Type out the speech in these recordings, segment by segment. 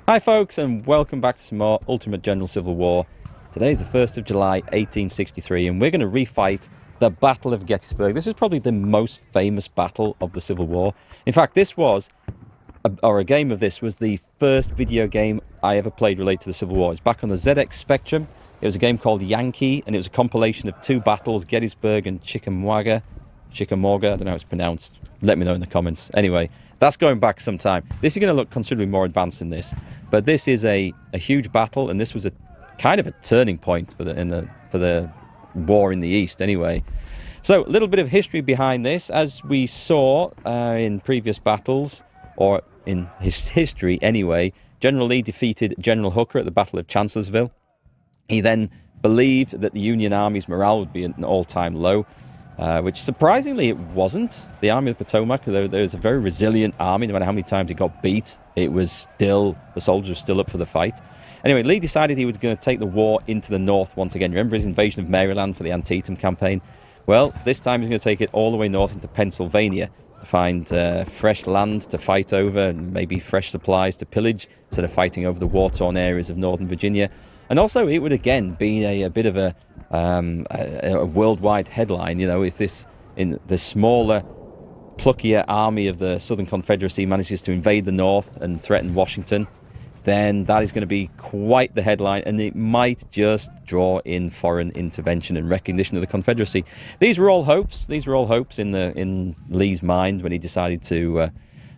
Hi folks, and welcome back to some more Ultimate General Civil War. Today is the 1st of July 1863 and we're going to refight the Battle of Gettysburg. This is probably the most famous battle of the Civil War. In fact, this was, a game of this was the first video game I ever played related to the Civil War. It's back on the ZX Spectrum. It was a game called Yankee, and it was a compilation of two battles, Gettysburg and Chickamauga, I don't know how it's pronounced. Let me know in the comments. Anyway, that's going back some time. This is going to look considerably more advanced than this, but this is a huge battle, and this was a kind of a turning point for the war in the East. Anyway, so a little bit of history behind this, as we saw in previous battles, or in his history anyway. General Lee defeated General Hooker at the Battle of Chancellorsville. He then believed that the Union Army's morale would be at an all-time low, which surprisingly it wasn't. The Army of the Potomac, there was a very resilient army. No matter how many times it got beat, the soldiers were still up for the fight. Anyway, Lee decided he was going to take the war into the north once again. Remember his invasion of Maryland for the Antietam campaign? Well, this time he's going to take it all the way north into Pennsylvania to find fresh land to fight over, and maybe fresh supplies to pillage, instead of fighting over the war-torn areas of northern Virginia. And also, it would again be a bit of a worldwide headline. You know, if the smaller, pluckier army of the Southern Confederacy manages to invade the North and threaten Washington, then that is going to be quite the headline, and it might just draw in foreign intervention and recognition of the Confederacy. These were all hopes. These were all hopes in Lee's mind when he decided to,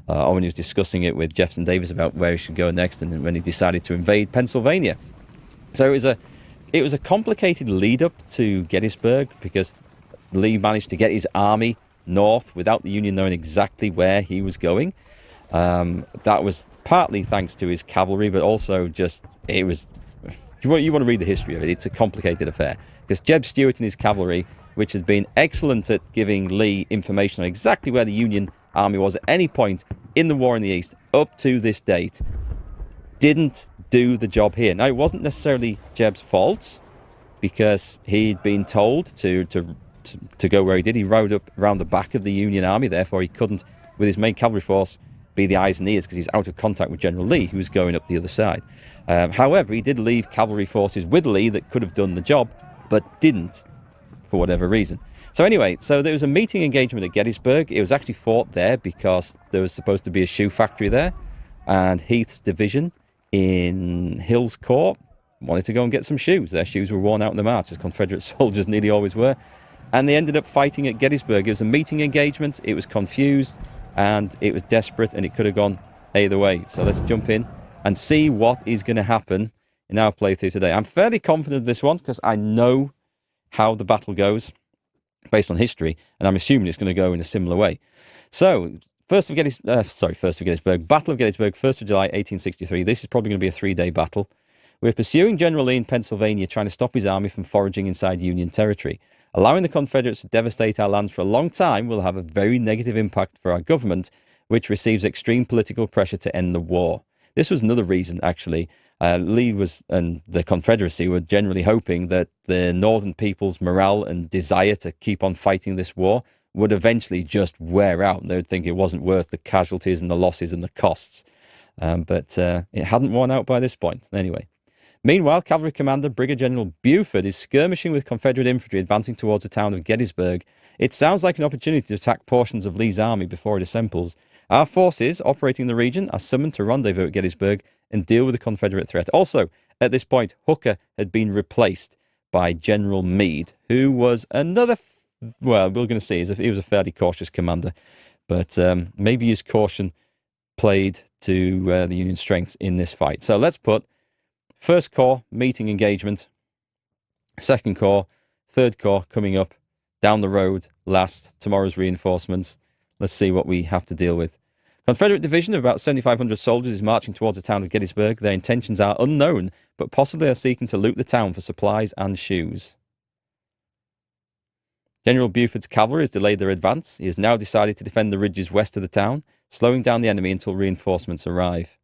or when he was discussing it with Jefferson Davis about where he should go next, and when he decided to invade Pennsylvania. So it was a complicated lead-up to Gettysburg, because Lee managed to get his army north without the Union knowing exactly where he was going. That was partly thanks to his cavalry, but also just, you want to read the history of it. It's a complicated affair, because Jeb Stuart and his cavalry, which has been excellent at giving Lee information on exactly where the Union army was at any point in the war in the East up to this date, didn't do the job here. Now, it wasn't necessarily Jeb's fault, because he'd been told to go where he did. He rode up around the back of the Union army, therefore he couldn't, with his main cavalry force, be the eyes and ears, because he's out of contact with General Lee, who was going up the other side. However, he did leave cavalry forces with Lee that could have done the job, but didn't, for whatever reason. So anyway, there was a meeting engagement at Gettysburg. It was actually fought there because there was supposed to be a shoe factory there, and Heath's division in Hill's Corps wanted to go and get some shoes. Their shoes were worn out in the march, as Confederate soldiers nearly always were, and they ended up fighting at Gettysburg. It was a meeting engagement. It was confused, and it was desperate, and it could have gone either way. So let's jump in and see what is going to happen in our playthrough today. I'm fairly confident of this one, because I know how the battle goes based on history, and I'm assuming it's going to go in a similar way. So, First of Gettysburg, Battle of Gettysburg, 1st of July, 1863. This is probably going to be a 3-day battle. We're pursuing General Lee in Pennsylvania, trying to stop his army from foraging inside Union territory. Allowing the Confederates to devastate our lands for a long time will have a very negative impact for our government, which receives extreme political pressure to end the war. This was another reason, actually. Lee and the Confederacy were generally hoping that the northern people's morale and desire to keep on fighting this war would eventually just wear out. They would think it wasn't worth the casualties and the losses and the costs. But it hadn't worn out by this point. Anyway. Meanwhile, Cavalry Commander Brigadier General Buford is skirmishing with Confederate infantry advancing towards the town of Gettysburg. It sounds like an opportunity to attack portions of Lee's army before it assembles. Our forces operating in the region are summoned to rendezvous at Gettysburg and deal with the Confederate threat. Also, at this point, Hooker had been replaced by General Meade, who was another, we're going to see, he was a fairly cautious commander, but maybe his caution played to the Union's strengths in this fight. So let's put 1st Corps, meeting engagement, 2nd Corps, 3rd Corps coming up, down the road, last, tomorrow's reinforcements. Let's see what we have to deal with. Confederate division of about 7,500 soldiers is marching towards the town of Gettysburg. Their intentions are unknown, but possibly are seeking to loot the town for supplies and shoes. General Buford's cavalry has delayed their advance. He has now decided to defend the ridges west of the town, slowing down the enemy until reinforcements arrive.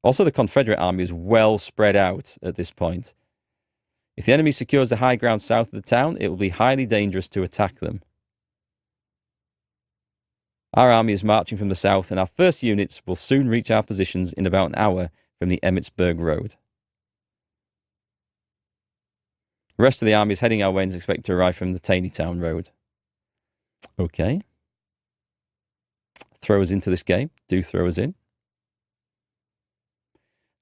Also, the Confederate army is well spread out at this point. If the enemy secures the high ground south of the town, it will be highly dangerous to attack them. Our army is marching from the south, and our first units will soon reach our positions in about an hour from the Emmitsburg Road. The rest of the army is heading our way and is expected to arrive from the Taneytown Road. Okay. Throw us into this game. Do throw us in.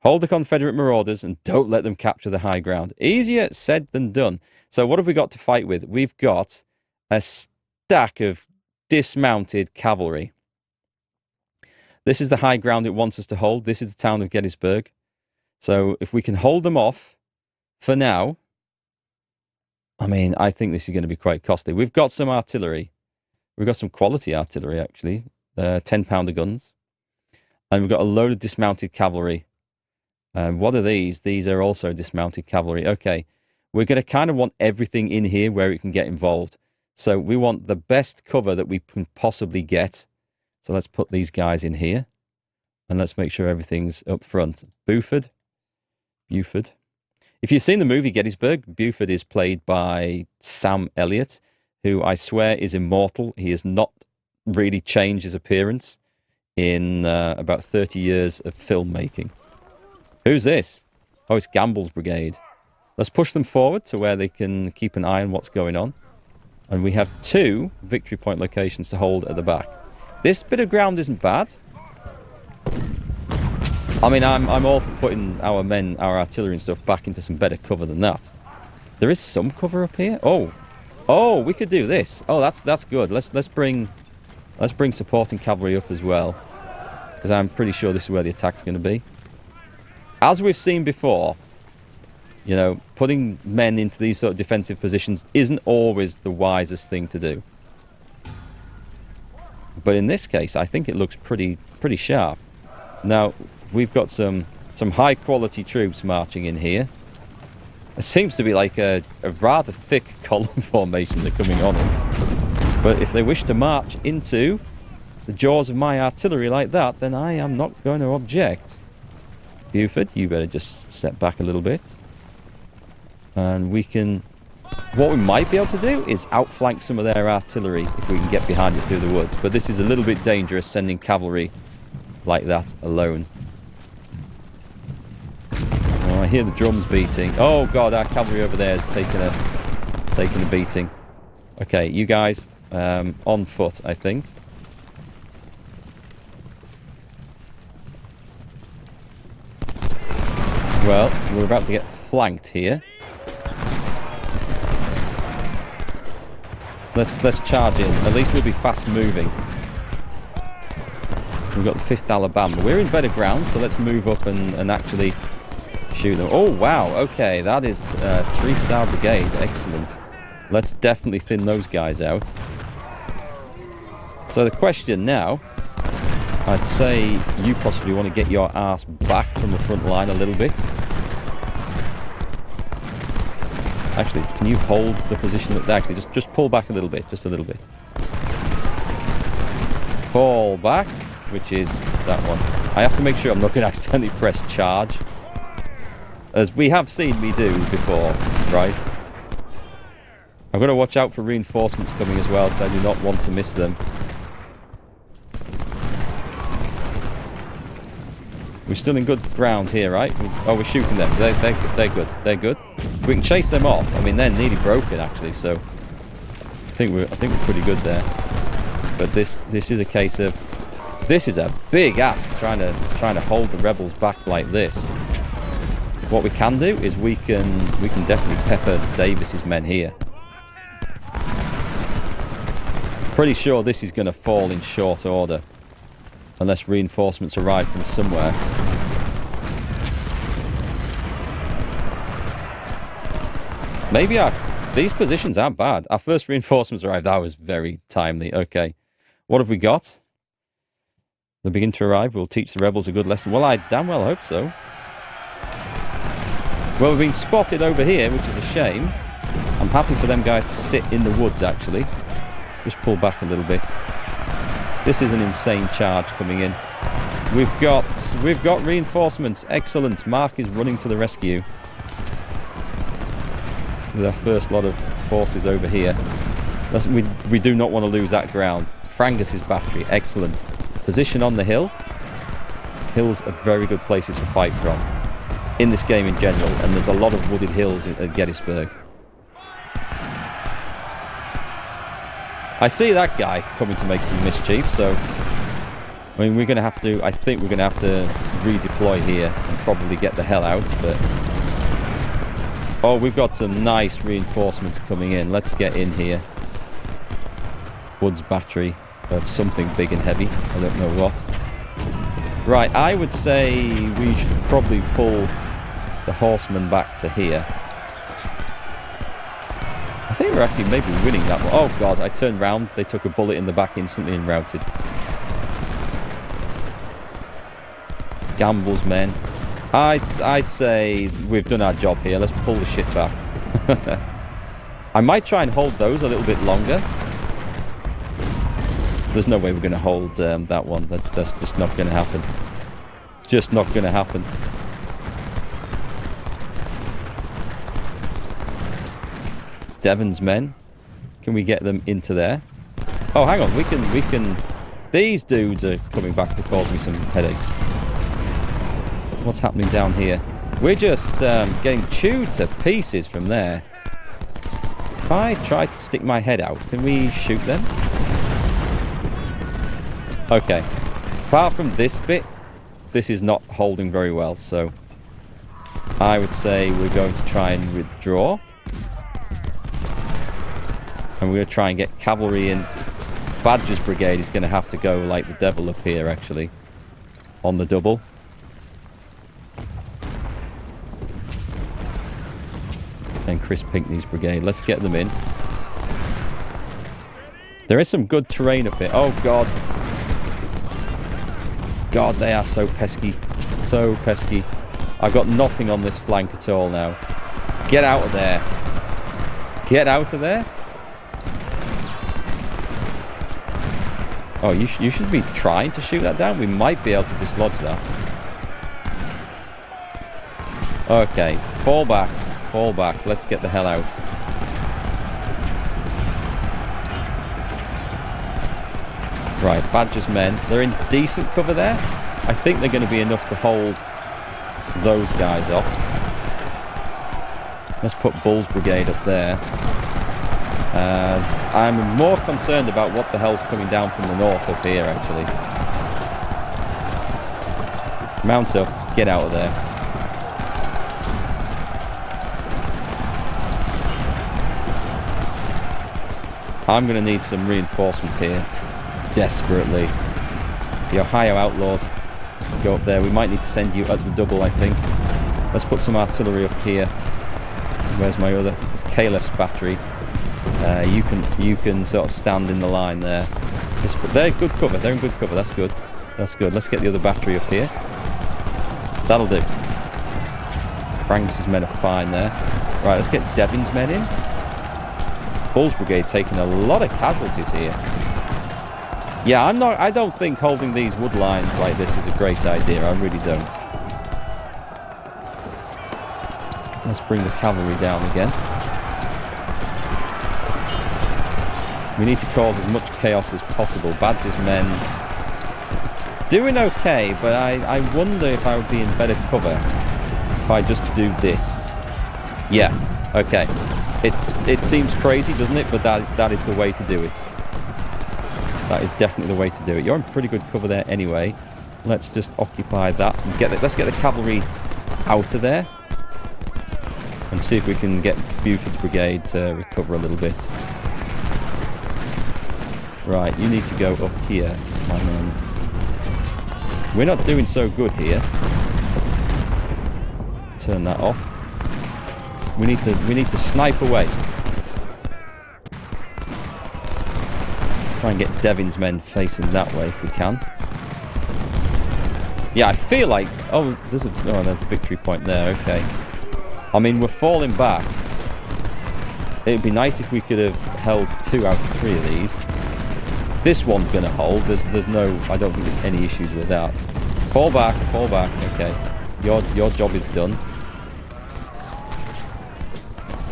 Hold the Confederate marauders and don't let them capture the high ground. Easier said than done. So what have we got to fight with? We've got a stack of dismounted cavalry. This is the high ground it wants us to hold. This is the town of Gettysburg. So if we can hold them off for now, I mean, I think this is going to be quite costly. We've got some artillery. We've got some quality artillery, actually. 10-pounder guns. And we've got a load of dismounted cavalry. What are these? These are also dismounted cavalry. Okay. We're going to kind of want everything in here where it can get involved. So we want the best cover that we can possibly get. So let's put these guys in here. And let's make sure everything's up front. Buford. If you've seen the movie Gettysburg, Buford is played by Sam Elliott, who I swear is immortal. He has not really changed his appearance in about 30 years of filmmaking. Who's this? Oh, it's Gamble's brigade. Let's push them forward to where they can keep an eye on what's going on. And we have 2 victory point locations to hold at the back. This bit of ground isn't bad. I mean, I'm all for putting our men, our artillery and stuff back into some better cover than that. There is some cover up here. Oh, we could do this. Oh, that's good. Let's bring supporting cavalry up as well, because I'm pretty sure this is where the attack's going to be. As we've seen before, you know, putting men into these sort of defensive positions isn't always the wisest thing to do. But in this case, I think it looks pretty sharp. Now, we've got some high-quality troops marching in here. It seems to be like a rather thick column formation they're coming on in. But if they wish to march into the jaws of my artillery like that, then I am not going to object. Buford, you better just step back a little bit. And we can... What we might be able to do is outflank some of their artillery if we can get behind it through the woods. But this is a little bit dangerous, sending cavalry like that alone. Oh, I hear the drums beating. Oh god, our cavalry over there is taking a beating. Okay, you guys on foot, I think. Well, we're about to get flanked here. Let's charge in. At least we'll be fast moving. We've got the 5th Alabama. We're in better ground, so let's move up and actually shoot them. Oh, wow. Okay, that is 3-star brigade. Excellent. Let's definitely thin those guys out. So the question now, I'd say you possibly want to get your ass back from the front line a little bit. Actually, can you hold the position that... Actually, just pull back a little bit. Just a little bit. Fall back, which is that one. I have to make sure I'm not going to accidentally press charge, as we have seen me do before, right? I've got to watch out for reinforcements coming as well, because I do not want to miss them. We're still in good ground here, right? Oh, we're shooting them. They're good. They're good. We can chase them off. I mean, they're nearly broken, actually, so I think we're pretty good there. But this is a case of... This is a big ask, trying to hold the rebels back like this. What we can do is we can definitely pepper Davis's men here. Pretty sure this is going to fall in short order, unless reinforcements arrive from somewhere. Maybe these positions aren't bad. Our first reinforcements arrived. That was very timely. Okay. What have we got? They begin to arrive. We'll teach the rebels a good lesson. Well, I damn well hope so. Well, we've been spotted over here, which is a shame. I'm happy for them guys to sit in the woods, actually. Just pull back a little bit. This is an insane charge coming in. We've got reinforcements. Excellent. Mark is running to the rescue with our first lot of forces over here. We do not want to lose that ground. Frangus's battery. Excellent. Position on the hill. Hills are very good places to fight from in this game in general, and there's a lot of wooded hills at Gettysburg. I see that guy coming to make some mischief, so I mean, we're going to have to, I think we're going to have to redeploy here and probably get the hell out, but oh, we've got some nice reinforcements coming in. Let's get in here. Wood's battery of something big and heavy. I don't know what. Right, I would say we should probably pull the horsemen back to here. I think we're actually maybe winning that one. Oh god, I turned round. They took a bullet in the back instantly and routed. Gamble's men. I'd say we've done our job here. Let's pull the shit back. I might try and hold those a little bit longer. There's no way we're going to hold that one. That's just not going to happen. Just not going to happen. Devon's men. Can we get them into there? Oh, hang on. We can... These dudes are coming back to cause me some headaches. What's happening down here? We're just getting chewed to pieces from there. If I try to stick my head out, can we shoot them? Okay. Apart from this bit, this is not holding very well, so I would say we're going to try and withdraw. And we're going to try and get cavalry in. Badger's brigade is going to have to go like the devil up here, actually. On the double. And Chris Pinkney's brigade. Let's get them in. There is some good terrain up here. Oh, God. God, they are so pesky. So pesky. I've got nothing on this flank at all now. Get out of there. Get out of there. Oh, you should be trying to shoot that down. We might be able to dislodge that. Okay. Fall back. Fall back. Let's get the hell out. Right, Badger's men. They're in decent cover there. I think they're going to be enough to hold those guys off. Let's put Bull's brigade up there. I'm more concerned about what the hell's coming down from the north up here, actually. Mount up. Get out of there. I'm going to need some reinforcements here. Desperately. The Ohio Outlaws. Go up there. We might need to send you at the double, I think. Let's put some artillery up here. Where's my other? It's Calef's battery. You can sort of stand in the line there. They're good cover. They're in good cover. That's good. That's good. Let's get the other battery up here. That'll do. Frank's men are fine there. Right, let's get Devon's men in. Bull's brigade taking a lot of casualties here. Yeah, I don't think holding these wood lines like this is a great idea. I really don't. Let's bring the cavalry down again. We need to cause as much chaos as possible. Badger's men doing okay, but I wonder if I would be in better cover if I just do this. Yeah, okay. It seems crazy, doesn't it? But that is the way to do it. That is definitely the way to do it. You're in pretty good cover there anyway. Let's just occupy that and let's get the cavalry out of there and see if we can get Buford's brigade to recover a little bit. Right, you need to go up here, my man. We're not doing so good here. Turn that off. We need to snipe away. Try and get Devon's men facing that way if we can. Yeah, I feel like... Oh, there's a victory point there. Okay. I mean, we're falling back. It'd be nice if we could have held 2 out of 3 of these. This one's going to hold. There's no... I don't think there's any issues with that. Fall back. Fall back. Okay. Your job is done.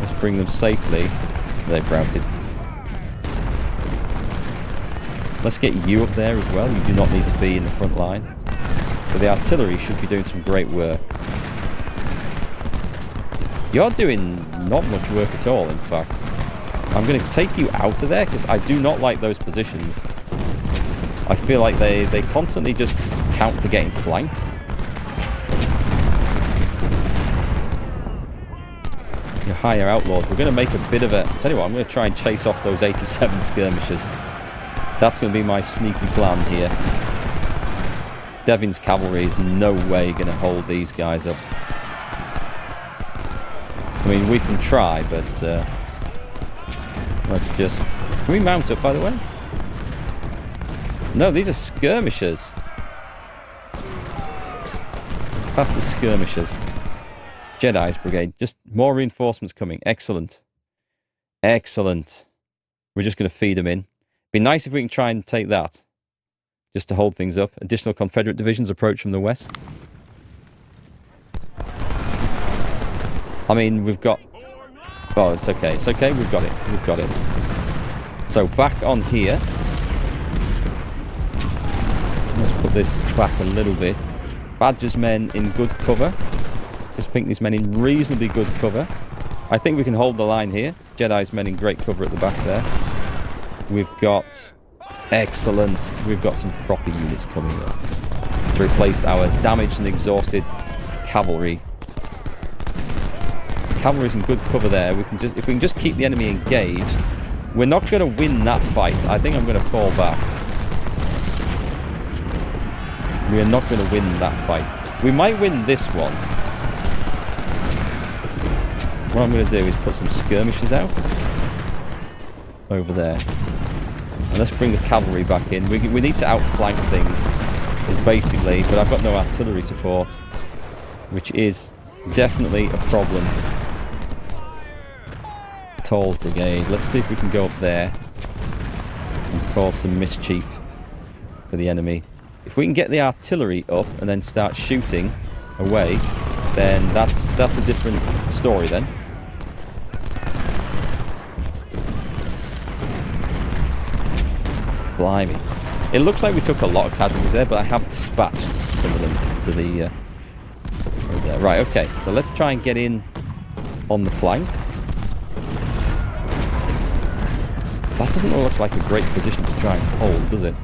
Let's bring them safely. They've routed. Let's get you up there as well. You do not need to be in the front line. So the artillery should be doing some great work. You're doing not much work at all, in fact. I'm going to take you out of there because I do not like those positions. I feel like they constantly just count for getting flanked. Your higher outlaws. We're going to make a bit of a... Tell you what, I'm going to try and chase off those 87 skirmishers. That's going to be my sneaky plan here. Devin's cavalry is no way going to hold these guys up. I mean, we can try, but let's just... Can we mount up, by the way? No, these are skirmishers. It's classed as skirmishers. Jedi's brigade. Just more reinforcements coming. Excellent. Excellent. We're just going to feed them in. Be nice if we can try and take that. Just to hold things up. Additional Confederate divisions approach from the west. I mean, we've got... Oh, it's okay. It's okay. We've got it. We've got it. So, back on here. Let's put this back a little bit. Badger's men in good cover. Just Pinckney's men in reasonably good cover. I think we can hold the line here. Jedi's men in great cover at the back there. We've got... Excellent. We've got some proper units coming up to replace our damaged and exhausted cavalry. Cavalry's in good cover there. We can just, if we can just keep the enemy engaged, we're not going to win that fight. I think I'm going to fall back. We are not going to win that fight. We might win this one. What I'm going to do is put some skirmishers out over there. And let's bring the cavalry back in. We need to outflank things, is basically, but I've got no artillery support, which is definitely a problem. Toll's brigade. Let's see if we can go up there and cause some mischief for the enemy. If we can get the artillery up and then start shooting away, then that's a different story then. Blimey. It looks like we took a lot of casualties there, but I have dispatched some of them to the... over there. Right, okay. So let's try and get in on the flank. That doesn't look like a great position to try and hold, does it?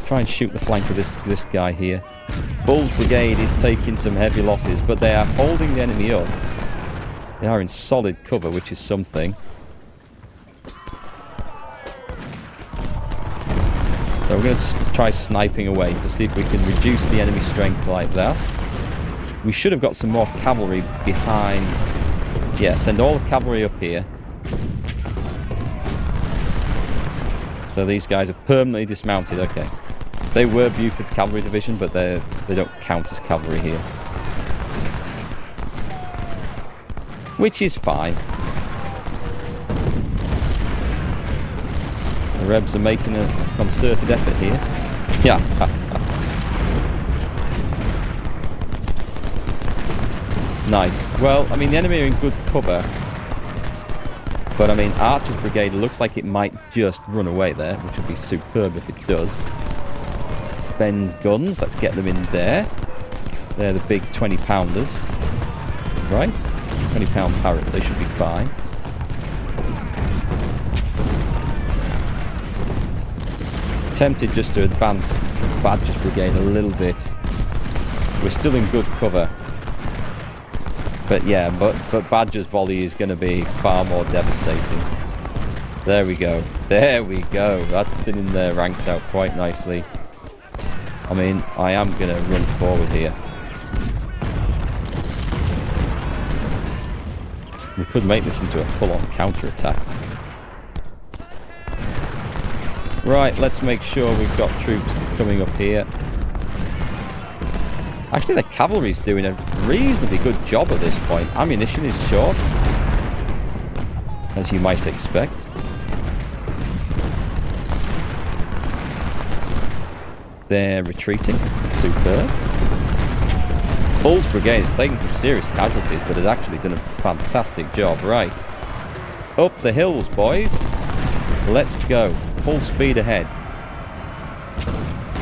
Try and shoot the flank of this guy here. Bull's brigade is taking some heavy losses, but they are holding the enemy up. They are in solid cover, which is something. So we're going to just try sniping away to see if we can reduce the enemy strength like that. We should have got some more cavalry behind. Yeah, send all the cavalry up here. So these guys are permanently dismounted. Okay. They were Buford's cavalry division, but they don't count as cavalry here. Which is fine. The Rebs are making a concerted effort here. Yeah. Nice. Well, I mean, the enemy are in good cover. But, I mean, Archer's brigade looks like it might just run away there, which would be superb if it does. Ben's guns. Let's get them in there. They're the big 20-pounders. Right? 20-pound parrots. They should be fine. Tempted just to advance Badger's brigade a little bit. We're still in good cover. But yeah, but Badger's volley is going to be far more devastating. There we go. There we go. That's thinning their ranks out quite nicely. I mean, I am going to run forward here. We could make this into a full-on counter-attack. Right, let's make sure we've got troops coming up here. Actually, the cavalry's doing a reasonably good job at this point. Ammunition is short, as you might expect. They're retreating. Superb. Bull's brigade is taking some serious casualties, but has actually done a fantastic job. Right. Up the hills, boys. Let's go. Full speed ahead.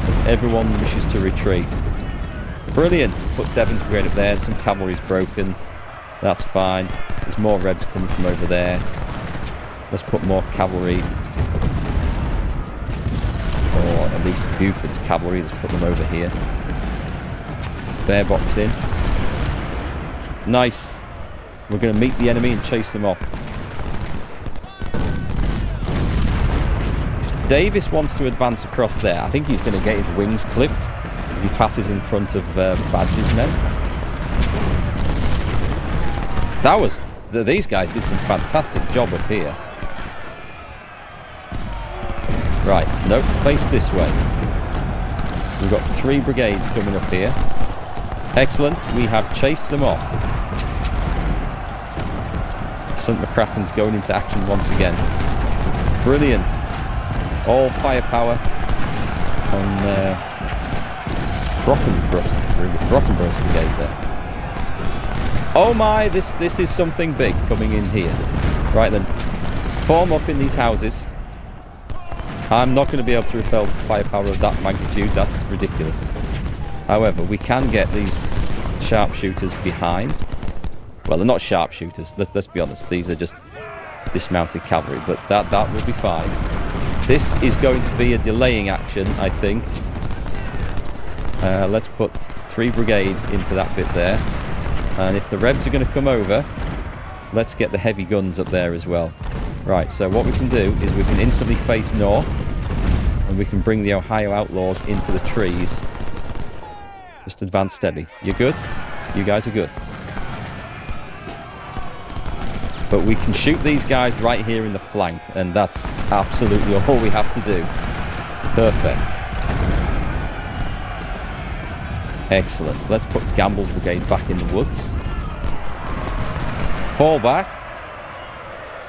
As everyone wishes to retreat. Brilliant. Put Devon's brigade up there. Some cavalry's broken. That's fine. There's more rebs coming from over there. Let's put more cavalry. Or at least Buford's cavalry. Let's put them over here. Bear box in. Nice. We're going to meet the enemy and chase them off. If Davis wants to advance across there, I think he's going to get his wings clipped as he passes in front of Badger's men. That was... These guys did some fantastic job up here. Right, nope, face this way. We've got 3 brigades coming up here. Excellent, we have chased them off. St. McCracken's going into action once again. Brilliant. All firepower on Brockenbrough's brigade there. Oh my, this is something big coming in here. Right then, form up in these houses. I'm not going to be able to repel firepower of that magnitude. That's ridiculous. However, we can get these sharpshooters behind. Well, they're not sharpshooters. Let's be honest. These are just dismounted cavalry, but that will be fine. This is going to be a delaying action, I think. Let's put 3 brigades into that bit there. And if the rebs are going to come over, let's get the heavy guns up there as well. Right, so what we can do is we can instantly face north, and we can bring the Ohio Outlaws into the trees. Just advance steady. You good? You guys are good. But we can shoot these guys right here in the flank, and that's absolutely all we have to do. Perfect. Excellent. Let's put Gamble's brigade back in the woods. Fall back.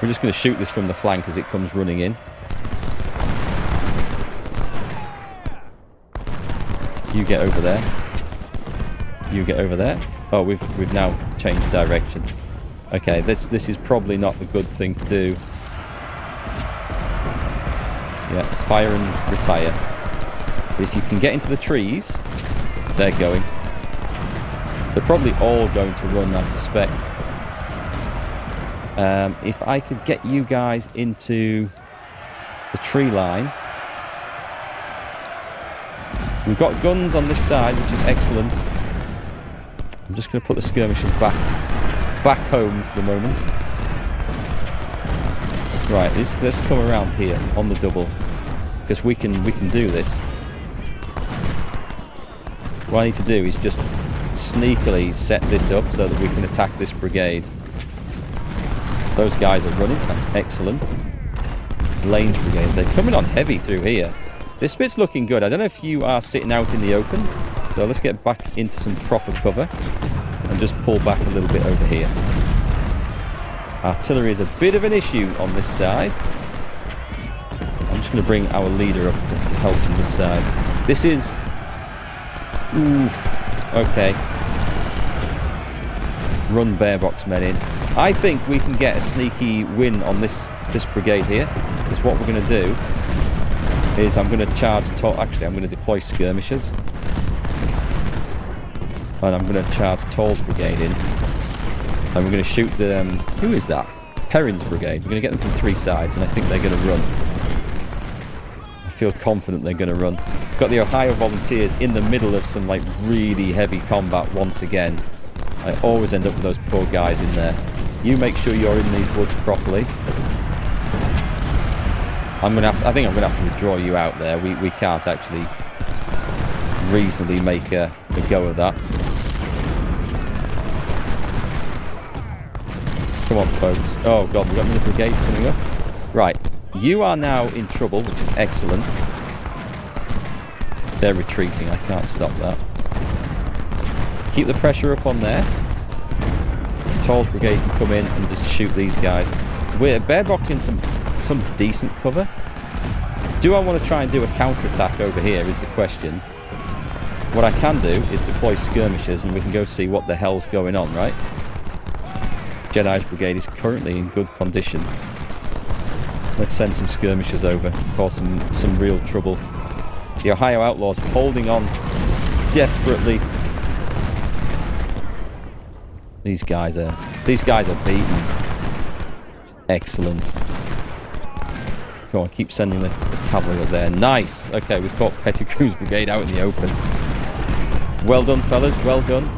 We're just going to shoot this from the flank as it comes running in. You get over there. You get over there. Oh, we've now changed direction. Okay, this is probably not the good thing to do. Yeah, fire and retire. But if you can get into the trees, they're going. They're probably all going to run, I suspect. If I could get you guys into the tree line. We've got guns on this side, which is excellent. I'm just going to put the skirmishers back home for the moment. Right, let's come around here on the double, because we can do this. What I need to do is just sneakily set this up so that we can attack this brigade. Those guys are running. That's excellent. Lane's brigade. They're coming on heavy through here. This bit's looking good. I don't know if you are sitting out in the open. So let's get back into some proper cover and just pull back a little bit over here. Artillery is a bit of an issue on this side. I'm just going to bring our leader up to help on this side. This is... Oof. Okay. Run bearbox men in. I think we can get a sneaky win on this brigade here. Because what we're going to do is I'm going to charge... Actually, I'm going to deploy skirmishers. And I'm going to charge Toll's brigade in. And we're going to shoot the... who is that? Perrin's brigade. We're going to get them from 3 sides, and I think they're going to run. I feel confident they're going to run. Got the Ohio Volunteers in the middle of some like really heavy combat once again. I always end up with those poor guys in there. You make sure you're in these woods properly. I think I'm gonna have to withdraw you out there. We can't actually reasonably make a go of that. Come on, folks. Oh god, we've got another brigade coming up. Right, you are now in trouble, which is excellent. They're retreating. I can't stop that. Keep the pressure up on there. Toll's brigade can come in and just shoot these guys. We're bearboxing some decent cover. Do I want to try and do a counter-attack over here is the question. What I can do is deploy skirmishers and we can go see what the hell's going on, right? Jedi's brigade is currently in good condition. Let's send some skirmishers over, cause some real trouble. The Ohio Outlaws holding on desperately. These guys are beaten. Excellent. Come on, keep sending the cavalry up there. Nice. Okay, we caught Pettigrew's brigade out in the open. Well done, fellas. Well done.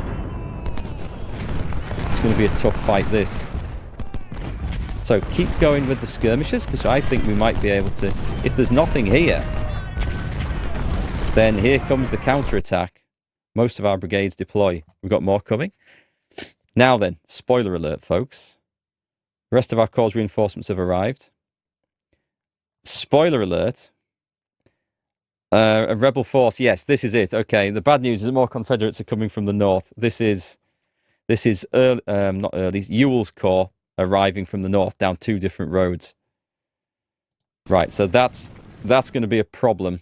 It's going to be a tough fight, this. So keep going with the skirmishers, because I think we might be able to... If there's nothing here, then here comes the counterattack. Most of our brigades deploy. We've got more coming. Now then, spoiler alert, folks. The rest of our corps reinforcements have arrived. Spoiler alert. A rebel force. Yes, this is it. Okay, the bad news is that more Confederates are coming from the north. This is not early. Ewell's corps arriving from the north down 2 different roads. Right, so that's going to be a problem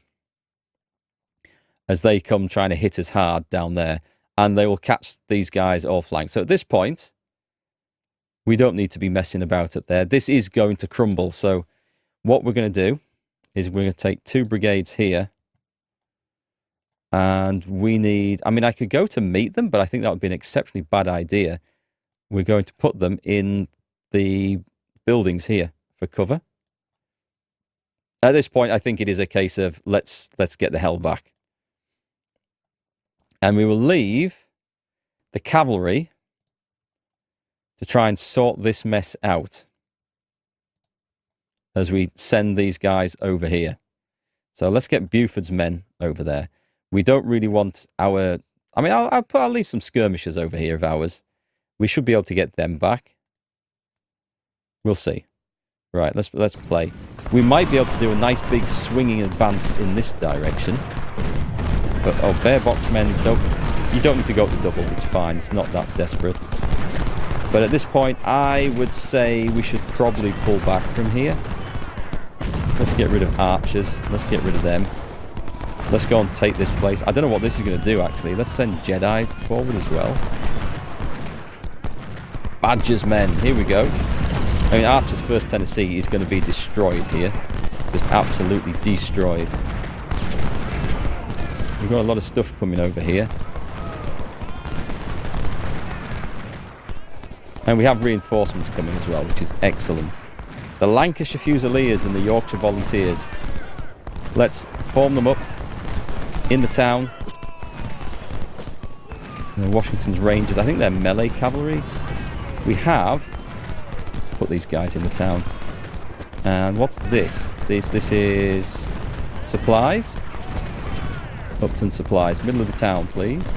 as they come trying to hit us hard down there, and they will catch these guys all flanked. So at this point, we don't need to be messing about up there. This is going to crumble. So what we're going to do is we're going to take 2 brigades here. And we need... I mean, I could go to meet them, but I think that would be an exceptionally bad idea. We're going to put them in the buildings here for cover. At this point, I think it is a case of let's get the hell back. And we will leave the cavalry to try and sort this mess out as we send these guys over here. So let's get Buford's men over there. We don't really want our... I mean, I'll leave some skirmishers over here of ours. We should be able to get them back. We'll see. Right, let's play. We might be able to do a nice big swinging advance in this direction. But, oh, bare box men, you don't need to go to double. It's fine. It's not that desperate. But at this point, I would say we should probably pull back from here. Let's get rid of archers. Let's get rid of them. Let's go and take this place. I don't know what this is going to do, actually. Let's send Jedi forward as well. Badger's men. Here we go. I mean, Archer's 1st Tennessee is going to be destroyed here. Just absolutely destroyed. We've got a lot of stuff coming over here. And we have reinforcements coming as well, which is excellent. The Lancashire Fusiliers and the Yorkshire Volunteers. Let's form them up in the town. Washington's Rangers. I think they're melee cavalry. We have... put these guys in the town. And what's this? This is... supplies? Upton Supplies. Middle of the town, please.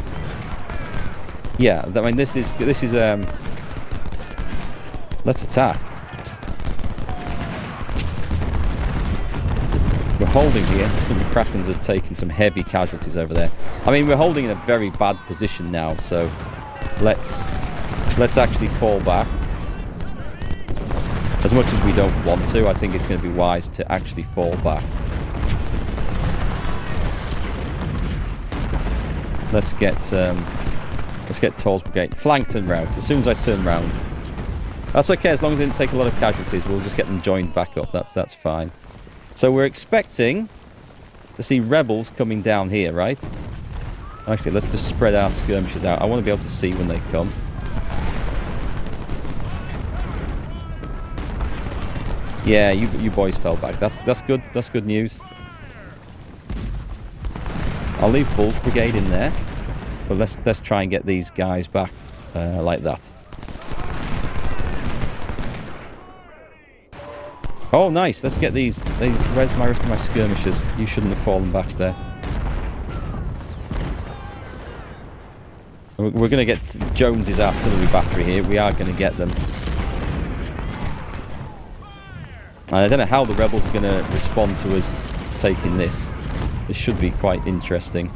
Yeah, I mean, this is let's attack. We're holding here. Some of the Krakens have taken some heavy casualties over there. I mean, we're holding in a very bad position now, so let's actually fall back. As much as we don't want to, I think it's going to be wise to actually fall back. Let's get Toll's brigade flanked and rout as soon as I turn round. That's okay, as long as they didn't take a lot of casualties. We'll just get them joined back up. That's fine. So we're expecting to see rebels coming down here, right? Actually, let's just spread our skirmishers out. I want to be able to see when they come. Yeah, you boys fell back. That's good. That's good news. I'll leave Bull's brigade in there, but let's try and get these guys back like that. Oh, nice. Let's get these. Where's my rest of my skirmishers? You shouldn't have fallen back there. We're going to get Jones's artillery battery here. We are going to get them. And I don't know how the rebels are going to respond to us taking this. This should be quite interesting.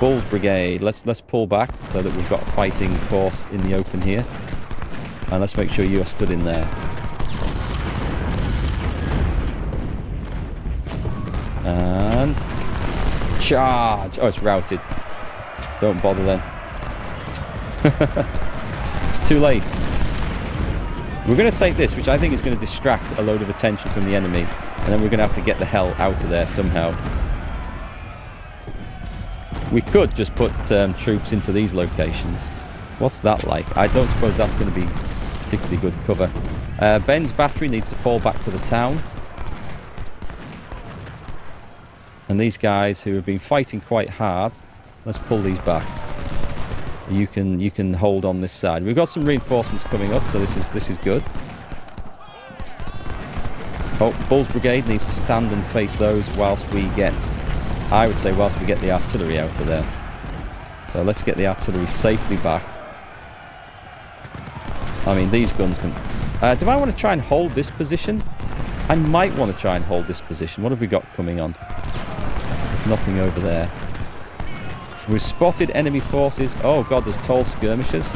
Bull's brigade. Let's pull back so that we've got a fighting force in the open here. And let's make sure you are stood in there. And charge. Oh, it's routed. Don't bother then. Too late. We're going to take this, which I think is going to distract a load of attention from the enemy. And then we're going to have to get the hell out of there somehow. We could just put troops into these locations. What's that like? I don't suppose that's going to be particularly good cover. Ben's battery needs to fall back to the town. And these guys who have been fighting quite hard, let's pull these back. You can hold on this side. We've got some reinforcements coming up, so this is good. Oh, Bull's brigade needs to stand and face those whilst we get, I would say, whilst we get the artillery out of there. So let's get the artillery safely back. I mean, these guns can... do I want to try and hold this position? I might want to try and hold this position. What have we got coming on? There's nothing over there. We've spotted enemy forces. Oh god, there's tall skirmishers.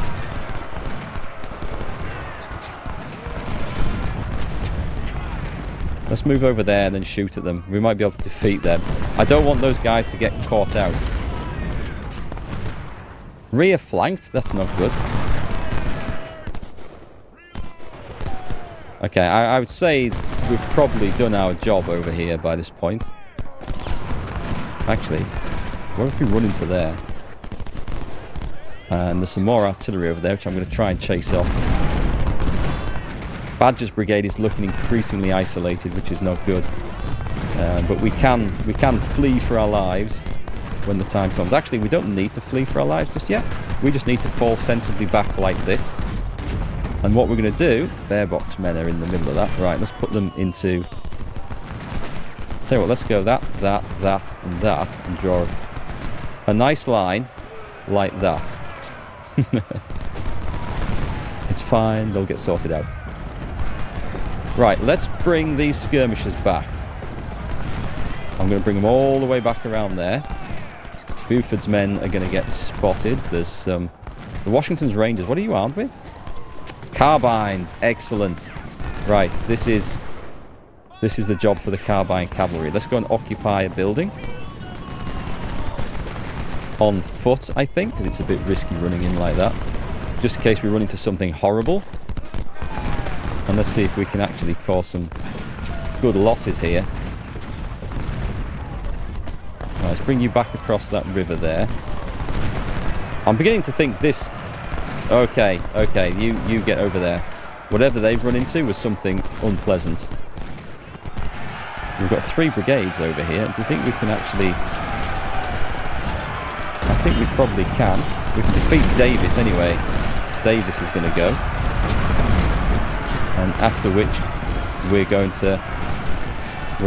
Let's move over there and then shoot at them. We might be able to defeat them. I don't want those guys to get caught out. Rear flanked? That's not good. Okay, I would say we've probably done our job over here by this point. Actually, what if we run into there? And there's some more artillery over there, which I'm going to try and chase off. Badger's brigade is looking increasingly isolated, which is not good. But we can flee for our lives when the time comes. Actually, we don't need to flee for our lives just yet. We just need to fall sensibly back like this. And what we're going to do... Bearbox men are in the middle of that. Right, let's put them into... Tell you what, let's go that, and that, and draw a nice line like that. It's fine, they'll get sorted out. Right, let's bring these skirmishers back. I'm going to bring them all the way back around there. Buford's men are going to get spotted. There's the Washington's Rangers. What are you armed with? Carbines. Excellent. Right, this is the job for the carbine cavalry. Let's go and occupy a building. On foot, I think, because it's a bit risky running in like that. Just in case we run into something horrible. And let's see if we can actually cause some good losses here. Right, let's bring you back across that river there. I'm beginning to think this... Okay, you get over there. Whatever they've run into was something unpleasant. We've got 3 brigades over here. Do you think we can actually... I think we probably can. We can defeat Davis anyway. Davis is going to go. And after which we're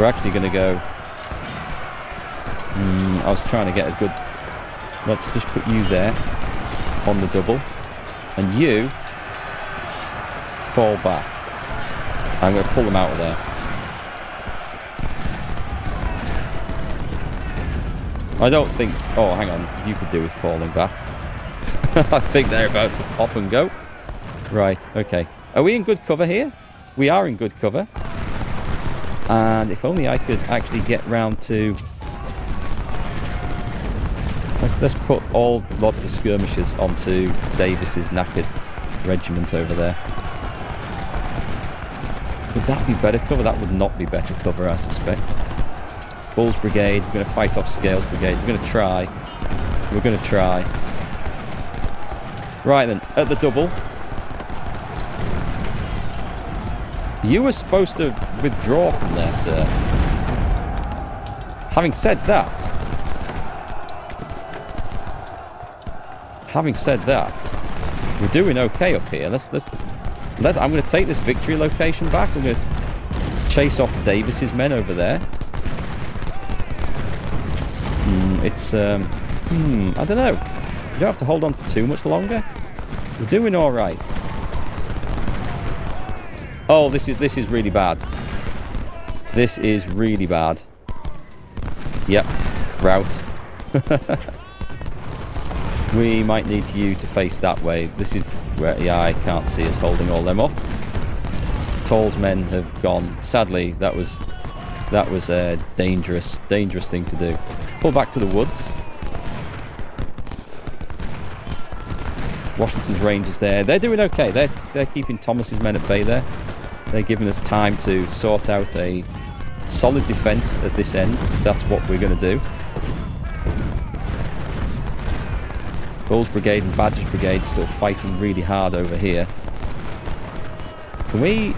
actually going to go... I was trying to get a good... Let's just put you there on the double. And you fall back. I'm going to pull them out of there. I don't think... Oh, hang on. You could do with falling back. I think they're about to pop and go. Right, okay. Are we in good cover here? We are in good cover. And if only I could actually get round to... Let's put lots of skirmishers onto Davis's knackered regiment over there. Would that be better cover? That would not be better cover, I suspect. Bull's brigade, we're going to fight off Scales' brigade. We're going to try. Right then, at the double. You were supposed to withdraw from there, sir. Having said that, we're doing okay up here. I'm going to take this victory location back. I'm going to chase off Davis's men over there. I don't know. You don't have to hold on for too much longer. We're doing all right. Oh, this is really bad. This is really bad. Yep, rout. We might need you to face that way. This is where, yeah, I can't see us holding all them off. Toll's men have gone. Sadly, that was a dangerous thing to do. Pull back to the woods. Washington's Rangers there. They're doing okay. They're keeping Thomas's men at bay there. They're giving us time to sort out a solid defence at this end, if that's what we're going to do. Bull's Brigade and Badger's Brigade still fighting really hard over here. Can we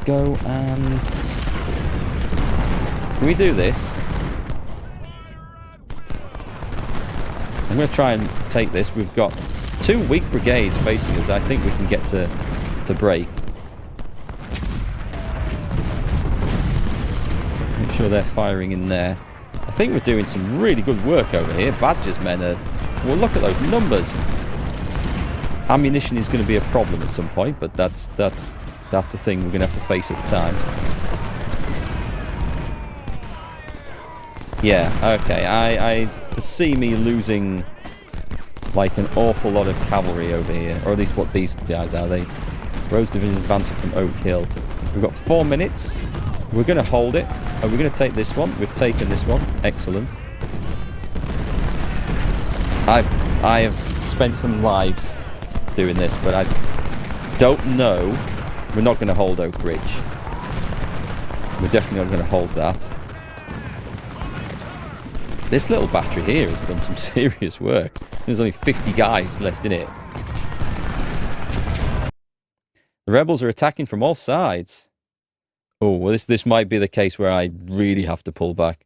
go and... Can we do this? I'm going to try and take this. We've got 2 weak brigades facing us. I think we can get to break. Make sure they're firing in there. I think we're doing some really good work over here. Badger's men are... Well, look at those numbers. Ammunition is going to be a problem at some point, but that's the thing we're going to have to face at the time. Yeah, okay. I see me losing like an awful lot of cavalry over here, or at least what these guys are. Rose Division is advancing from Oak Hill. We've got 4 minutes. We're going to hold it. Are we going to take this one? We've taken this one. Excellent. I have spent some lives doing this, but I don't know. We're not going to hold Oak Ridge. We're definitely not going to hold that. This little battery here has done some serious work. There's only 50 guys left in it. The rebels are attacking from all sides. Oh, well, this might be the case where I really have to pull back.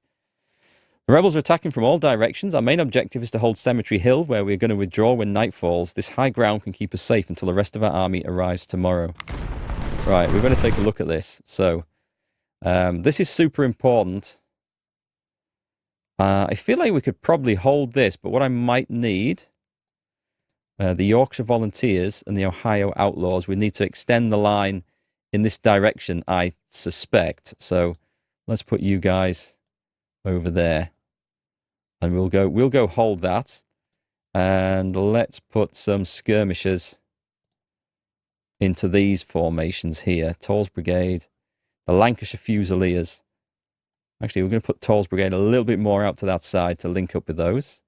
The rebels are attacking from all directions. Our main objective is to hold Cemetery Hill, where we're going to withdraw when night falls. This high ground can keep us safe until the rest of our army arrives tomorrow. Right, we're going to take a look at this. So, this is super important. I feel like we could probably hold this, but what I might need, the Yorkshire Volunteers and the Ohio Outlaws, we need to extend the line in this direction, I suspect. So let's put you guys over there, and we'll go hold that, and let's put some skirmishers into these formations here. Toll's Brigade, the Lancashire Fusiliers. Actually, we're going to put Toll's Brigade a little bit more out to that side to link up with those.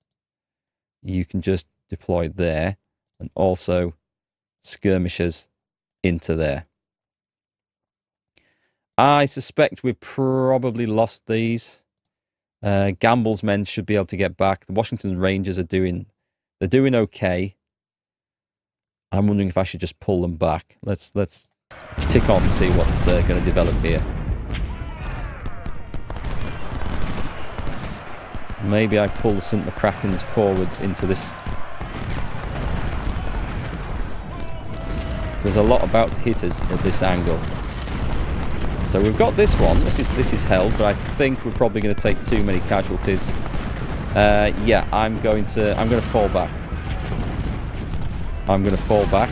You can just deploy there, and also skirmishers into there. I suspect we've probably lost these. Gamble's men should be able to get back. The Washington Rangers are doing okay. I'm wondering if I should just pull them back. Let's tick on and see what's going to develop here. Maybe I pull the St. McCracken's forwards into this. There's a lot about to hit us at this angle. So we've got this one. This is held, but I think we're probably going to take too many casualties. Yeah, I'm going to fall back. I'm going to fall back,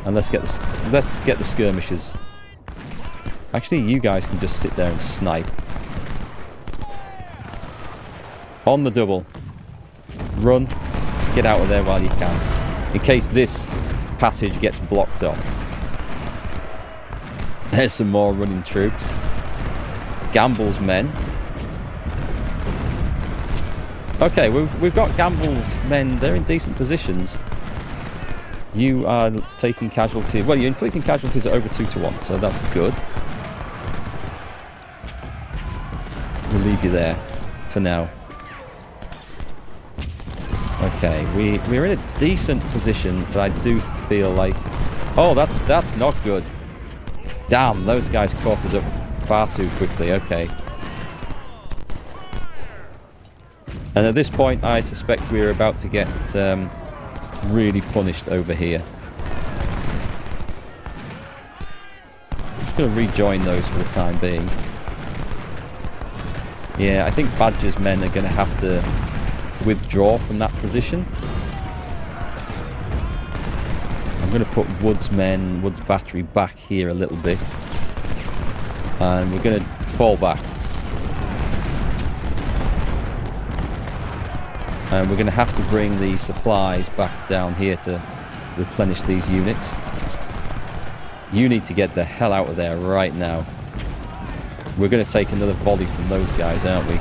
and let's get the skirmishers. Actually, you guys can just sit there and snipe. On the double. Run. Get out of there while you can, in case this passage gets blocked off. There's some more running troops. Gamble's men. Okay, we've got Gamble's men. They're in decent positions. You are taking casualties. Well, you're inflicting casualties at over 2-1, so that's good. We'll leave you there for now. Okay, we're in a decent position, but I do feel like... Oh, that's not good. Damn, those guys caught us up far too quickly. Okay. And at this point, I suspect we're about to get really punished over here. I'm just going to rejoin those for the time being. Yeah, I think Badger's men are going to have to withdraw from that position. I'm going to put Wood's battery back here a little bit, and we're going to fall back, and we're going to have to bring the supplies back down here to replenish these units. You need to get the hell out of there right now. We're going to take another volley from those guys, aren't we?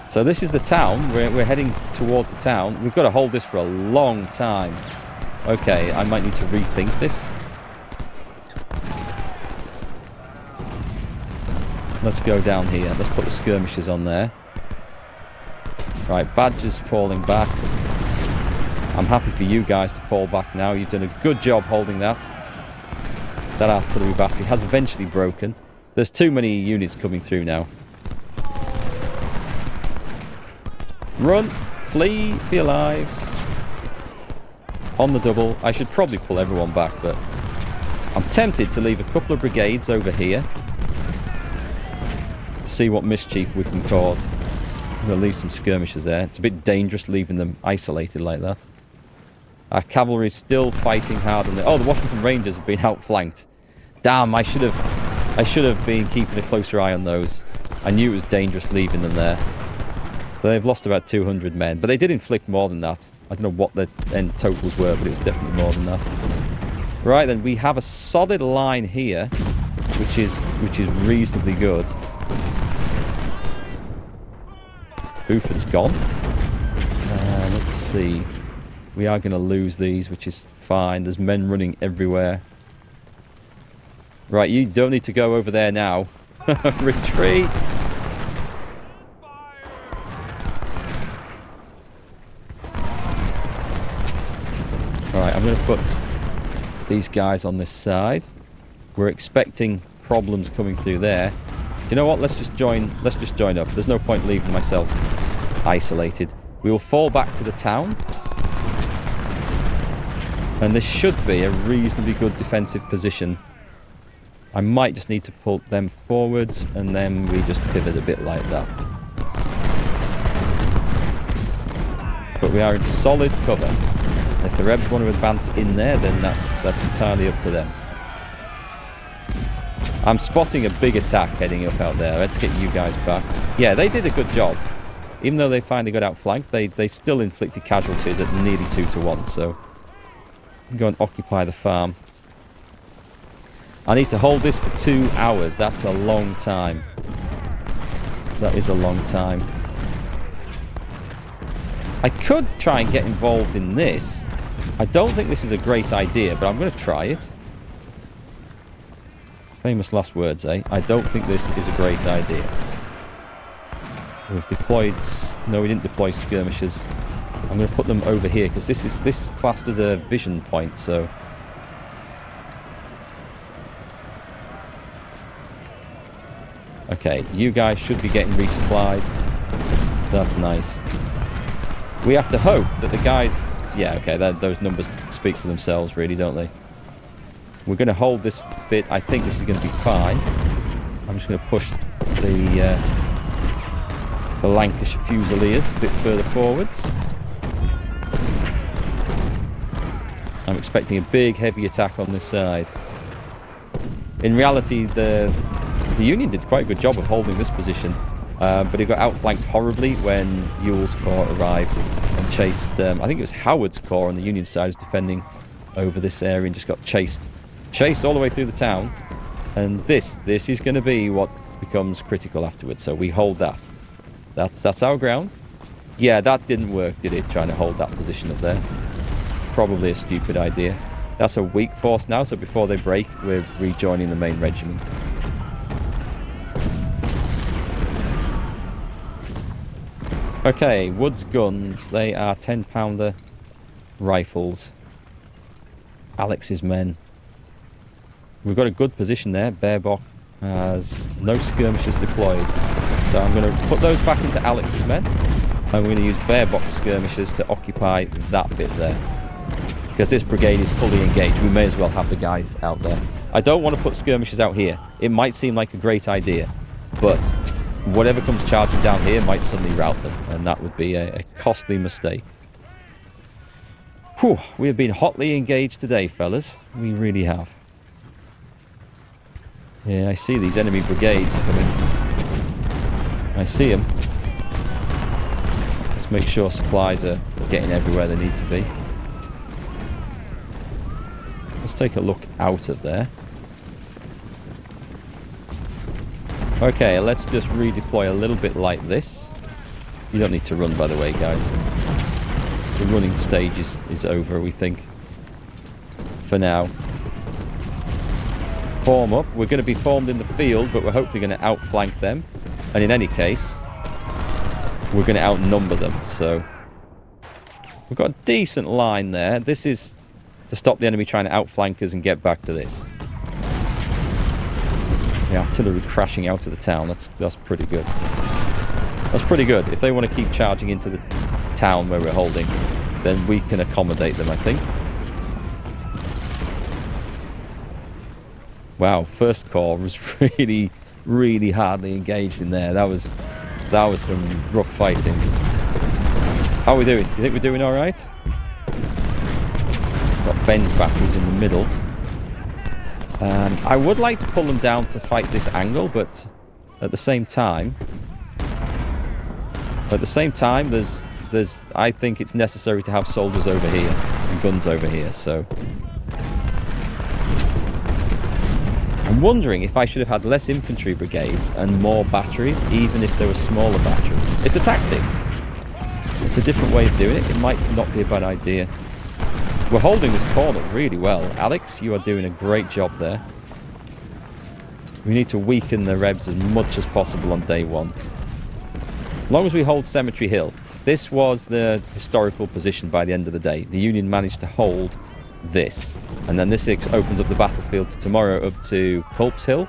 So this is the town. We're heading towards the town. We've got to hold this for a long time. Okay, I might need to rethink this. Let's go down here. Let's put the skirmishers on there. Right, Badger's falling back. I'm happy for you guys to fall back now. You've done a good job holding that. That artillery battery has eventually broken. There's too many units coming through now. Run! Flee for your lives. On the double. I should probably pull everyone back, but I'm tempted to leave a couple of brigades over here to see what mischief we can cause. I'm going to leave some skirmishers there. It's a bit dangerous leaving them isolated like that. Our cavalry is still fighting hard. Oh, the Washington Rangers have been outflanked. Damn, I should have been keeping a closer eye on those. I knew it was dangerous leaving them there. So they've lost about 200 men, but they did inflict more than that. I don't know what the end totals were, but it was definitely more than that. Right then, we have a solid line here, which is reasonably good. Buford's gone. Let's see. We are going to lose these, which is fine. There's men running everywhere. Right, you don't need to go over there now. Retreat! Alright, I'm going to put these guys on this side. We're expecting problems coming through there. Do you know what? Let's just join up. There's no point leaving myself isolated. We will fall back to the town. And this should be a reasonably good defensive position. I might just need to pull them forwards, and then we just pivot a bit like that. But we are in solid cover. If the Rebs want to advance in there, then that's entirely up to them. I'm spotting a big attack heading up out there. Let's get you guys back. Yeah, they did a good job. Even though they finally got outflanked, they still inflicted casualties at nearly 2-1, so go and occupy the farm. I need to hold this for 2 hours. That's a long time. That is a long time. I could try and get involved in this. I don't think this is a great idea, but I'm going to try it. Famous last words, eh? I don't think this is a great idea. We've deployed... No, we didn't deploy skirmishers. I'm going to put them over here, because this is classed as a vision point, so... Okay, you guys should be getting resupplied. That's nice. We have to hope that the guys... Yeah, okay, those numbers speak for themselves, really, don't they? We're going to hold this bit. I think this is going to be fine. I'm just going to push the Lancashire Fusiliers a bit further forwards. I'm expecting a big, heavy attack on this side. In reality, the Union did quite a good job of holding this position, but it got outflanked horribly when Ewell's corps arrived and chased... I think it was Howard's corps on the Union side was defending over this area and just got chased all the way through the town. And this is going to be what becomes critical afterwards, so we hold that. That's our ground. Yeah, that didn't work, did it, trying to hold that position up there? Probably a stupid idea. That's a weak force now, so before they break, we're rejoining the main regiment. Okay, Wood's guns. They are 10-pounder rifles. Alex's men. We've got a good position there. Baerbock has no skirmishers deployed. So I'm going to put those back into Alex's men. I'm going to use Baerbock's skirmishers to occupy that bit there. Because this brigade is fully engaged. We may as well have the guys out there. I don't want to put skirmishers out here. It might seem like a great idea, but whatever comes charging down here might suddenly rout them, and that would be a costly mistake. Whew, we have been hotly engaged today, fellas. We really have. Yeah, I see these enemy brigades coming. I see them. Let's make sure supplies are getting everywhere they need to be. Let's take a look out of there. Okay, let's just redeploy a little bit like this. You don't need to run, by the way, guys. The running stage is over, we think. For now. Form up. We're going to be formed in the field, but we're hopefully going to outflank them. And in any case, we're going to outnumber them. So we've got a decent line there. This is to stop the enemy trying to outflank us and get back to this. The artillery crashing out of the town. That's pretty good. That's pretty good. If they want to keep charging into the town where we're holding, then we can accommodate them, I think. Wow, first corps was really, really hardly engaged in there. That was some rough fighting. How are we doing? Do you think we're doing all right? Got Ben's batteries in the middle. I would like to pull them down to fight this angle, but at the same time, there's I think it's necessary to have soldiers over here and guns over here. So I'm wondering if I should have had less infantry brigades and more batteries, even if there were smaller batteries. It's a tactic. It's a different way of doing it. It might not be a bad idea. We're holding this corner really well. Alex, you are doing a great job there. We need to weaken the Rebs as much as possible on day one. As long as we hold Cemetery Hill. This was the historical position by the end of the day. The Union managed to hold this. And then this opens up the battlefield to tomorrow up to Culp's Hill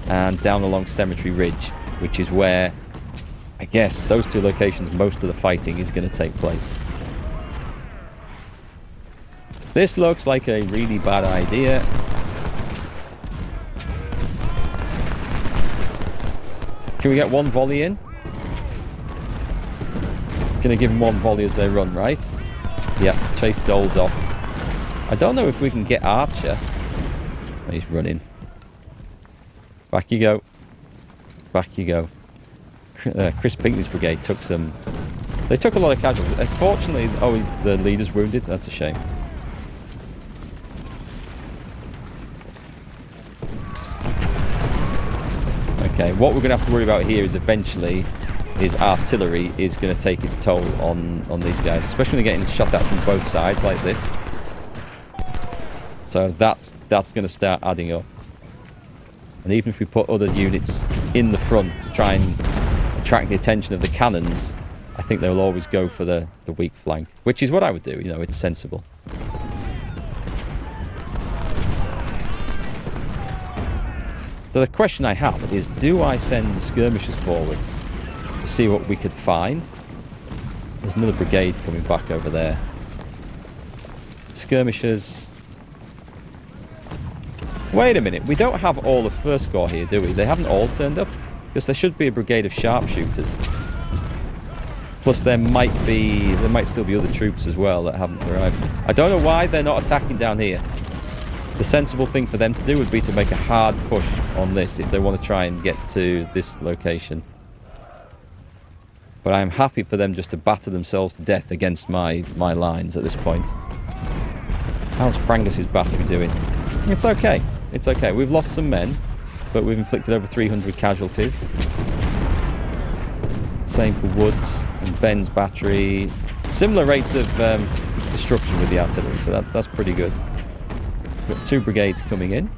and down along Cemetery Ridge, which is where, I guess, those two locations, most of the fighting is going to take place. This looks like a really bad idea. Can we get one volley in? Gonna give them one volley as they run, right? Yeah, chase Doles off. I don't know if we can get Archer. Oh, he's running. Back you go. Back you go. Chris Pinckney's brigade took some... They took a lot of casualties. Unfortunately, oh, the leader's wounded. That's a shame. Okay, what we're going to have to worry about here is eventually his artillery is going to take its toll on these guys, especially when they're getting shot at from both sides like this. So that's going to start adding up. And even if we put other units in the front to try and attract the attention of the cannons, I think they'll always go for the weak flank, which is what I would do. You know, it's sensible. So the question I have is, do I send the skirmishers forward to see what we could find? There's another brigade coming back over there. Skirmishers. Wait a minute, we don't have all the First Corps here, do we? They haven't all turned up? Because there should be a brigade of sharpshooters. Plus there might still be other troops as well that haven't arrived. I don't know why they're not attacking down here. The sensible thing for them to do would be to make a hard push on this if they want to try and get to this location. But I'm happy for them just to batter themselves to death against my lines at this point. How's Frangus's battery doing? It's okay. It's okay. We've lost some men, but we've inflicted over 300 casualties. Same for Woods and Ben's battery. Similar rates of destruction with the artillery, so that's pretty good. We've got two brigades coming in.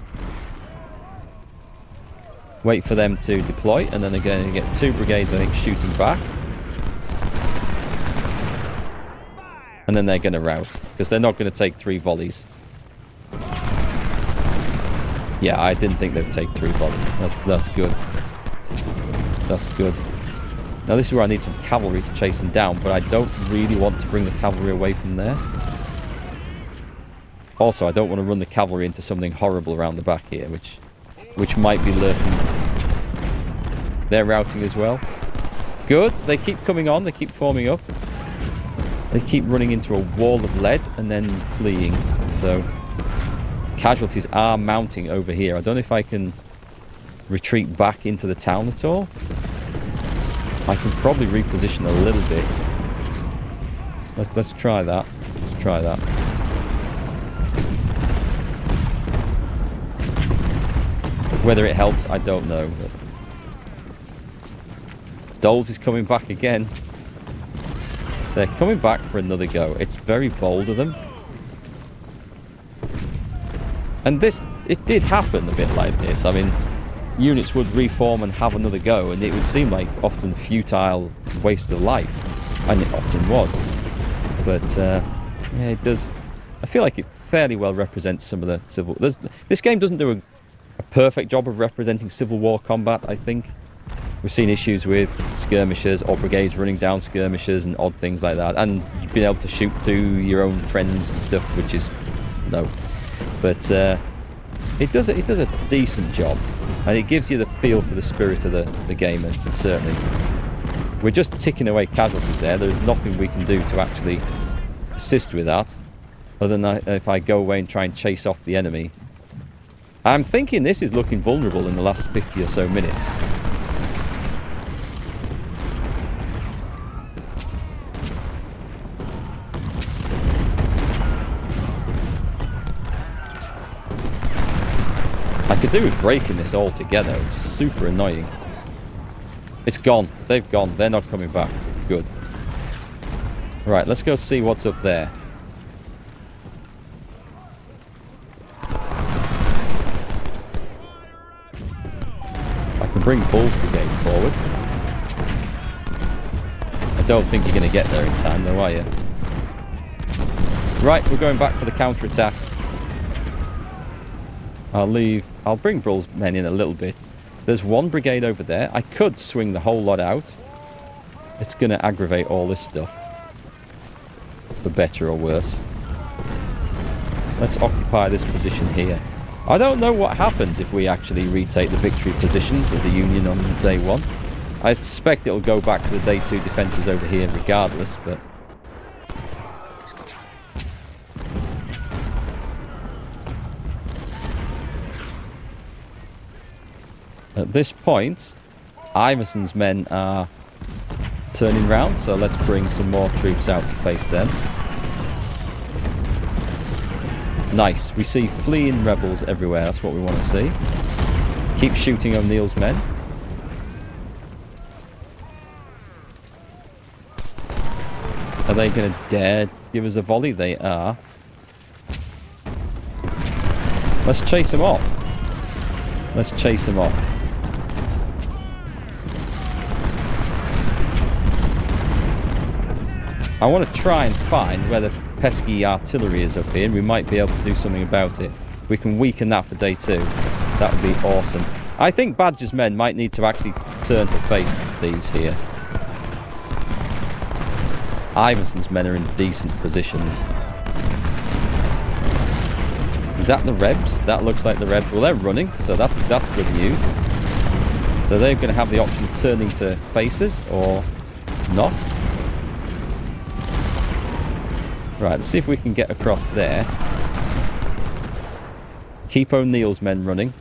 Wait for them to deploy, and then they're going to get two brigades, I think, shooting back. And then they're going to rout, because they're not going to take 3 volleys. Yeah, I didn't think they'd take 3 volleys. That's good. That's good. Now this is where I need some cavalry to chase them down, but I don't really want to bring the cavalry away from there. Also, I don't want to run the cavalry into something horrible around the back here, which might be lurking. They're routing as well. Good. They keep coming on. They keep forming up. They keep running into a wall of lead and then fleeing. So casualties are mounting over here. I don't know if I can retreat back into the town at all. I can probably reposition a little bit. Let's try that. Let's try that. Whether it helps, I don't know. But Doles is coming back again. They're coming back for another go. It's very bold of them. And it did happen a bit like this. I mean, units would reform and have another go, and it would seem like often futile waste of life, and it often was. But yeah, it does. I feel like it fairly well represents some of the civil. This game doesn't do a perfect job of representing Civil War combat. I think we've seen issues with skirmishers or brigades running down skirmishers and odd things like that, and being able to shoot through your own friends and stuff, which is no. But it does a decent job, and it gives you the feel for the spirit of the game. And certainly, we're just ticking away casualties there. There's nothing we can do to actually assist with that, other than if I go away and try and chase off the enemy. I'm thinking this is looking vulnerable in the last 50 or so minutes. I could do with breaking this all together. It's super annoying. It's gone. They've gone. They're not coming back. Good. Right, let's go see what's up there. I can bring Bull's Brigade forward. I don't think you're going to get there in time, though, are you? Right, we're going back for the counter-attack. I'll bring Bull's men in a little bit. There's one brigade over there. I could swing the whole lot out. It's going to aggravate all this stuff. For better or worse. Let's occupy this position here. I don't know what happens if we actually retake the victory positions as a Union on day 1. I suspect it'll go back to the day 2 defences over here regardless, but... At this point, Iverson's men are turning round, so let's bring some more troops out to face them. Nice. We see fleeing rebels everywhere. That's what we want to see. Keep shooting O'Neill's men. Are they going to dare give us a volley? They are. Let's chase them off. Let's chase them off. I want to try and find where the pesky artillery is up here, and we might be able to do something about it. We can weaken that for day 2. That would be awesome. I think Badger's men might need to actually turn to face these here. Iverson's men are in decent positions. Is that the Rebs? That looks like the Rebs. Well, they're running, so that's good news. So they're going to have the option of turning to faces or not. Right, let's see if we can get across there. Keep O'Neill's men running.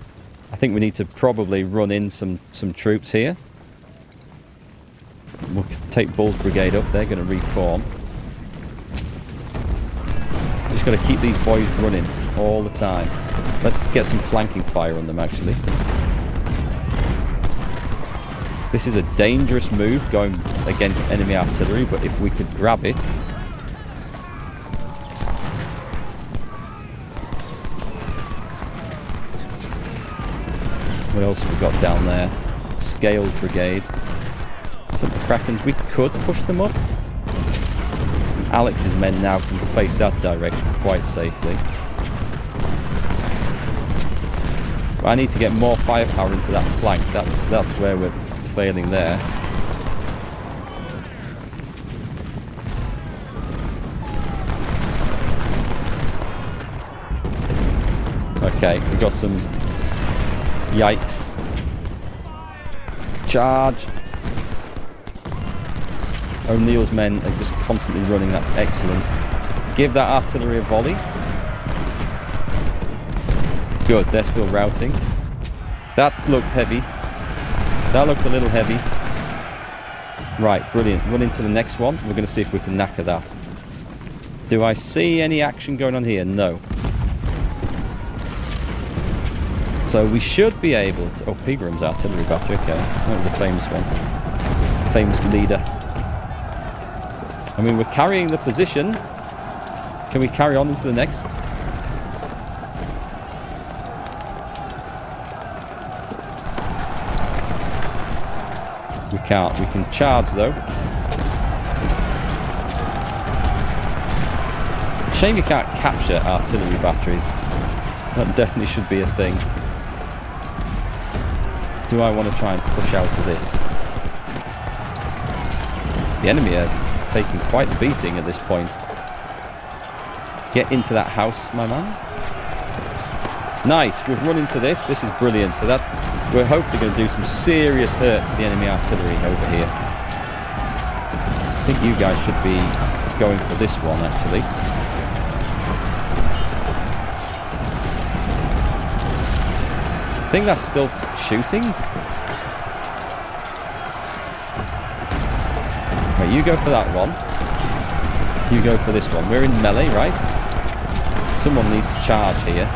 I think we need to probably run in some troops here. We'll take Bull's Brigade up. They're going to reform. Just got to keep these boys running all the time. Let's get some flanking fire on them, actually. This is a dangerous move going against enemy artillery, but if we could grab it... What else have we got down there? Scales Brigade. Some Krakens. We could push them up. Alex's men now can face that direction quite safely. But I need to get more firepower into that flank. That's where we're failing there. Okay, we got some... Yikes. Charge. O'Neill's men are just constantly running. That's excellent. Give that artillery a volley. Good, they're still routing. That looked heavy. That looked a little heavy. Right, brilliant. Run into the next one. We're going to see if we can knacker that. Do I see any action going on here? No. So we should be able to... Oh, Pegram's artillery battery. Okay, that was a famous one. Famous leader. I mean, we're carrying the position. Can we carry on into the next? can't. We can charge, though. Shame you can't capture artillery batteries. That definitely should be a thing. Do I want to try and push out of this? The enemy are taking quite the beating at this point. Get into that house, my man. Nice, we've run into this. This is brilliant. So that we're hopefully going to do some serious hurt to the enemy artillery over here. I think you guys should be going for this one, actually. I think that's still shooting. Right, you go for that one. You go for this one. We're in melee, right? Someone needs to charge here.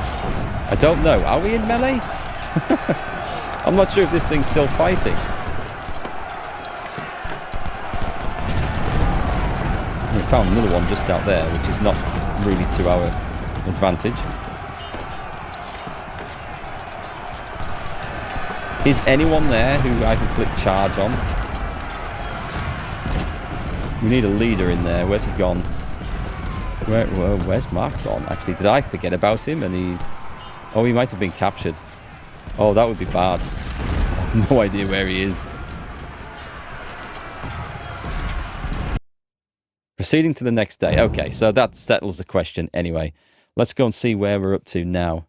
I don't know. Are we in melee? I'm not sure if this thing's still fighting. We found another one just out there, which is not really to our advantage. Is anyone there who I can click charge on? We need a leader in there. Where's he gone? Where's Mark gone? Actually, did I forget about him? And he... Oh, he might have been captured. Oh, that would be bad. I have no idea where he is. Proceeding to the next day. Okay, so that settles the question anyway. Let's go and see where we're up to now.